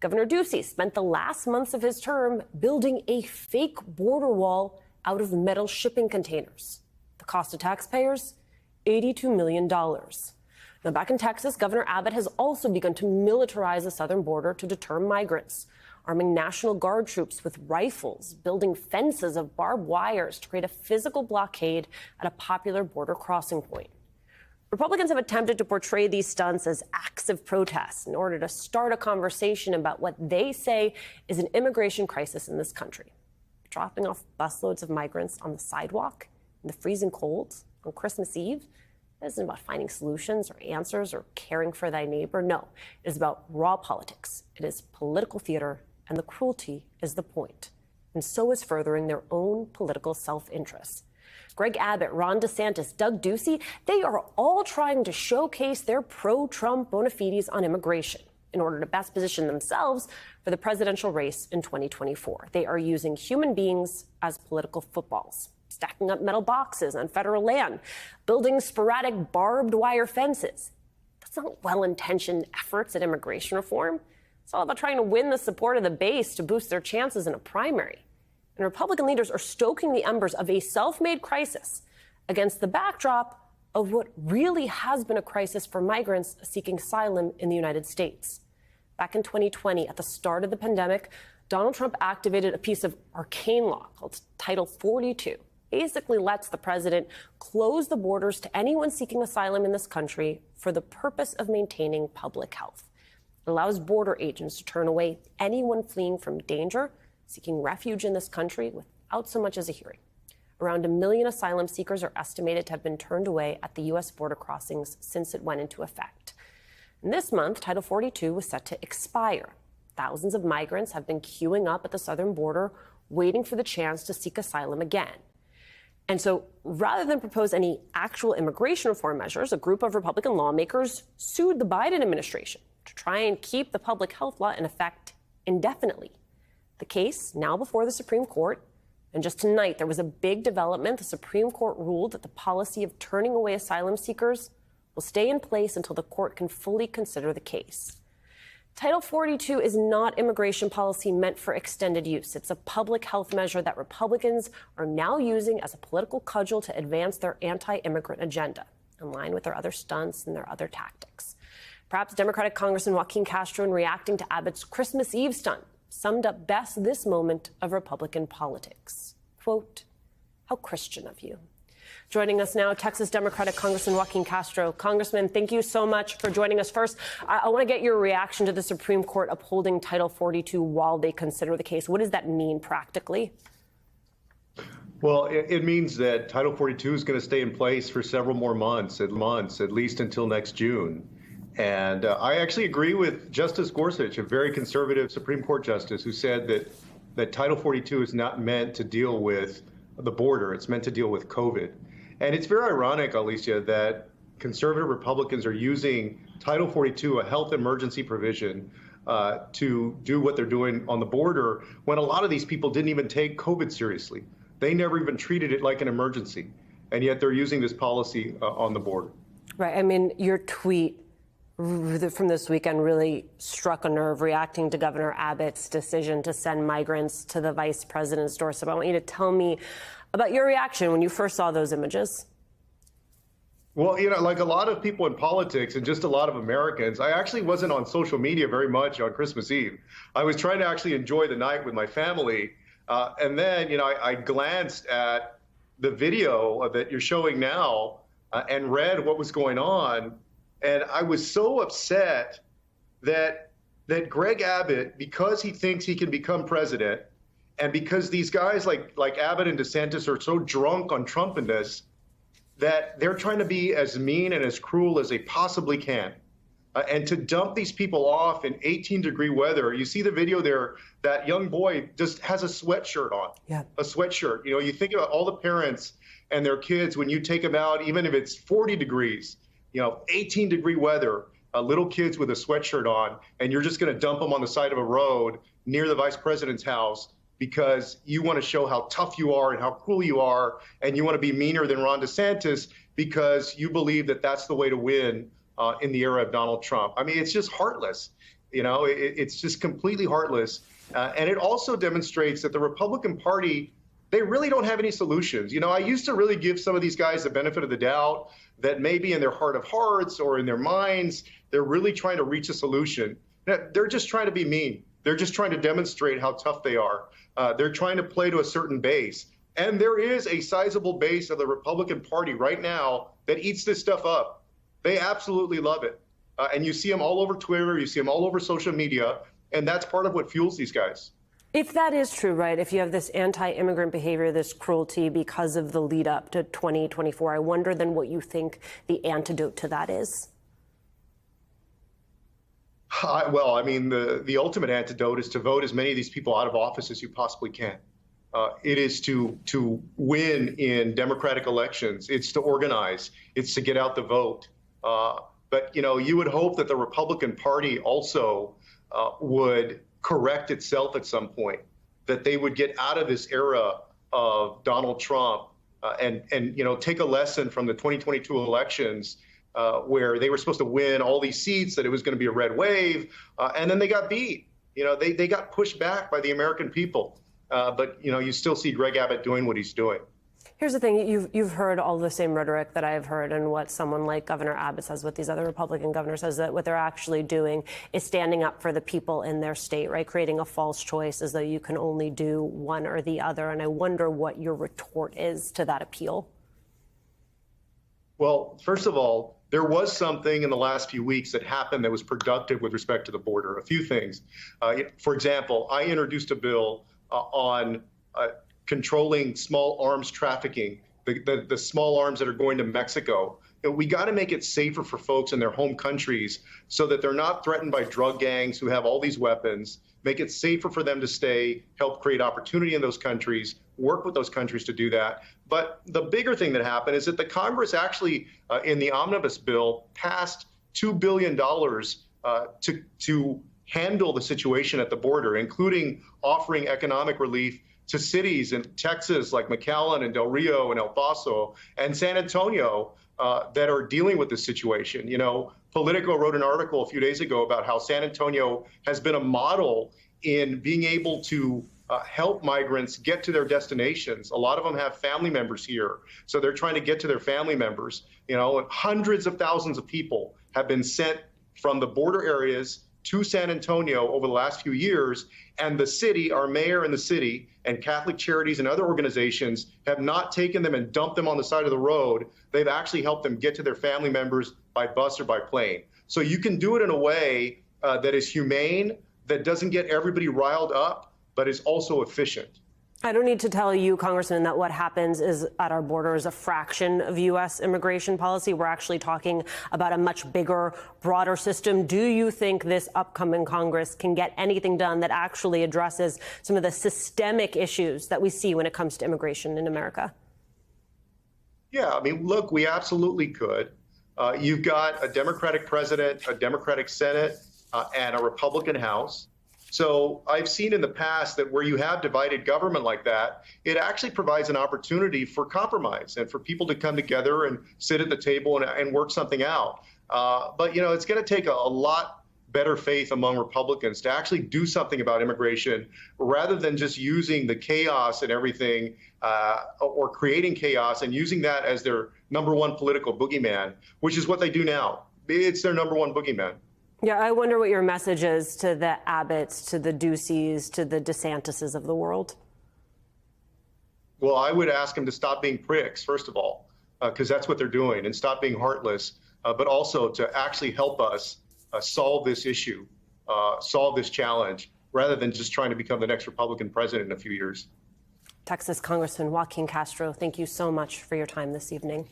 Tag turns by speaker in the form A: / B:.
A: Governor Ducey spent the last months of his term building a fake border wall out of metal shipping containers. The cost to taxpayers, $82 million. Now, back in Texas, Governor Abbott has also begun to militarize the southern border to deter migrants, arming National Guard troops with rifles, building fences of barbed wires to create a physical blockade at a popular border crossing point. Republicans have attempted to portray these stunts as acts of protest in order to start a conversation about what they say is an immigration crisis in this country. Dropping off busloads of migrants on the sidewalk in the freezing cold on Christmas Eve isn't about finding solutions or answers or caring for thy neighbor. No, it is about raw politics. It is political theater, and the cruelty is the point. And so is furthering their own political self-interest. Greg Abbott, Ron DeSantis, Doug Ducey, they are all trying to showcase their pro-Trump bona fides on immigration in order to best position themselves for the presidential race in 2024. They are using human beings as political footballs, stacking up metal boxes on federal land, building sporadic barbed wire fences. That's not well-intentioned efforts at immigration reform. It's all about trying to win the support of the base to boost their chances in a primary. And Republican leaders are stoking the embers of a self-made crisis against the backdrop of what really has been a crisis for migrants seeking asylum in the United States. Back in 2020, at the start of the pandemic, Donald Trump activated a piece of arcane law called Title 42. Basically lets the president close the borders to anyone seeking asylum in this country for the purpose of maintaining public health. It allows border agents to turn away anyone fleeing from danger, seeking refuge in this country without so much as a hearing. Around 1 million asylum seekers are estimated to have been turned away at the U.S. border crossings since it went into effect. And this month, Title 42 was set to expire. Thousands of migrants have been queuing up at the southern border, waiting for the chance to seek asylum again. And so rather than propose any actual immigration reform measures, a group of Republican lawmakers sued the Biden administration to try and keep the public health law in effect indefinitely. The case now before the Supreme Court. And just tonight, there was a big development. The Supreme Court ruled that the policy of turning away asylum seekers will stay in place until the court can fully consider the case. Title 42 is not immigration policy meant for extended use. It's a public health measure that Republicans are now using as a political cudgel to advance their anti-immigrant agenda, in line with their other stunts and their other tactics. Perhaps Democratic Congressman Joaquin Castro, in reacting to Abbott's Christmas Eve stunt, summed up best this moment of Republican politics. Quote, "How Christian of you." Joining us now, Texas Democratic Congressman Joaquin Castro. Congressman, thank you so much for joining us. First, I want to get your reaction to the Supreme Court upholding Title 42 while they consider the case. What does that mean practically?
B: Well, it means that Title 42 is going to stay in place for several more months, at least until next June. And I actually agree with Justice Gorsuch, a very conservative Supreme Court justice, who said that Title 42 is not meant to deal with the border. It's meant to deal with COVID. And it's very ironic, Alicia, that conservative Republicans are using Title 42, a health emergency provision, to do what they're doing on the border when a lot of these people didn't even take COVID seriously. They never even treated it like an emergency. And yet they're using this policy on the border. Right.
A: I mean, your tweet from this weekend really struck a nerve, reacting to Governor Abbott's decision to send migrants to the vice president's doorstep. I want you to tell me about your reaction when you first saw those images.
B: Well, like a lot of people in politics and just a lot of Americans, I actually wasn't on social media very much on Christmas Eve. I was trying to actually enjoy the night with my family. And then, I glanced at the video that you're showing now and read what was going on. And I was so upset that Greg Abbott, because he thinks he can become president, and because these guys like Abbott and DeSantis are so drunk on Trumpiness, that they're trying to be as mean and as cruel as they possibly can. And to dump these people off in 18-degree weather. You see the video there, that young boy just has a sweatshirt on, a sweatshirt. You think about all the parents and their kids when you take them out, even if it's 40 degrees, 18-degree weather, little kids with a sweatshirt on, and you're just going to dump them on the side of a road near the vice president's house because you want to show how tough you are and how cruel you are, and you want to be meaner than Ron DeSantis because you believe that that's the way to win in the era of Donald Trump. I mean, it's just heartless. It's just completely heartless. And it also demonstrates that the Republican Party, they really don't have any solutions. I used to really give some of these guys the benefit of the doubt that maybe in their heart of hearts or in their minds, they're really trying to reach a solution. They're just trying to be mean. They're just trying to demonstrate how tough they are. They're trying to play to a certain base. And there is a sizable base of the Republican Party right now that eats this stuff up. They absolutely love it. And you see them all over Twitter, you see them all over social media, and that's part of what fuels these guys.
A: If that is true, right, if you have this anti-immigrant behavior, this cruelty because of the lead up to 2024, I wonder then what you think the antidote to that is.
B: The ultimate antidote is to vote as many of these people out of office as you possibly can. It is to win in democratic elections. It's to organize. It's to get out the vote. But you would hope that the Republican Party also would correct itself at some point, that they would get out of this era of Donald Trump and take a lesson from the 2022 elections where they were supposed to win all these seats, that it was going to be a red wave, and then they got beat. They got pushed back by the American people. But you still see Greg Abbott doing what he's doing.
A: Here's the thing. You've heard all the same rhetoric that I've heard, and what someone like Governor Abbott says, what these other Republican governors says, that what they're actually doing is standing up for the people in their state, right? Creating a false choice as though you can only do one or the other. And I wonder what your retort is to that appeal.
B: Well, first of all, there was something in the last few weeks that happened that was productive with respect to the border. A few things. For example, I introduced a bill on controlling small arms trafficking, the small arms that are going to Mexico. We got to make it safer for folks in their home countries so that they're not threatened by drug gangs who have all these weapons. Make it safer for them to stay, help create opportunity in those countries, work with those countries to do that. But the bigger thing that happened is that the Congress actually, in the omnibus bill, passed $2 billion to handle the situation at the border, including offering economic relief to cities in Texas like McAllen and Del Rio and El Paso and San Antonio that are dealing with this situation. Politico wrote an article a few days ago about how San Antonio has been a model in being able to help migrants get to their destinations. A lot of them have family members here, so they're trying to get to their family members. Hundreds of thousands of people have been sent from the border areas to San Antonio over the last few years, and the city, our mayor and the city, and Catholic Charities and other organizations have not taken them and dumped them on the side of the road. They've actually helped them get to their family members by bus or by plane. So you can do it in a way that is humane, that doesn't get everybody riled up, but is also efficient.
A: I don't need to tell you, Congressman, that what happens is at our border is a fraction of U.S. immigration policy. We're actually talking about a much bigger, broader system. Do you think this upcoming Congress can get anything done that actually addresses some of the systemic issues that we see when it comes to immigration in America?
B: Yeah, look, we absolutely could. You've got a Democratic president, a Democratic Senate, and a Republican House. So I've seen in the past that where you have divided government like that, it actually provides an opportunity for compromise and for people to come together and sit at the table and work something out. But, it's going to take a lot better faith among Republicans to actually do something about immigration rather than just using the chaos and everything or creating chaos and using that as their number one political boogeyman, which is what they do now. It's their number one boogeyman.
A: Yeah, I wonder what your message is to the Abbotts, to the Duceys, to the DeSantises of the world.
B: Well, I would ask them to stop being pricks, first of all, because that's what they're doing, and stop being heartless, but also to actually help us solve this issue, solve this challenge, rather than just trying to become the next Republican president in a few years.
A: Texas Congressman Joaquin Castro, thank you so much for your time this evening.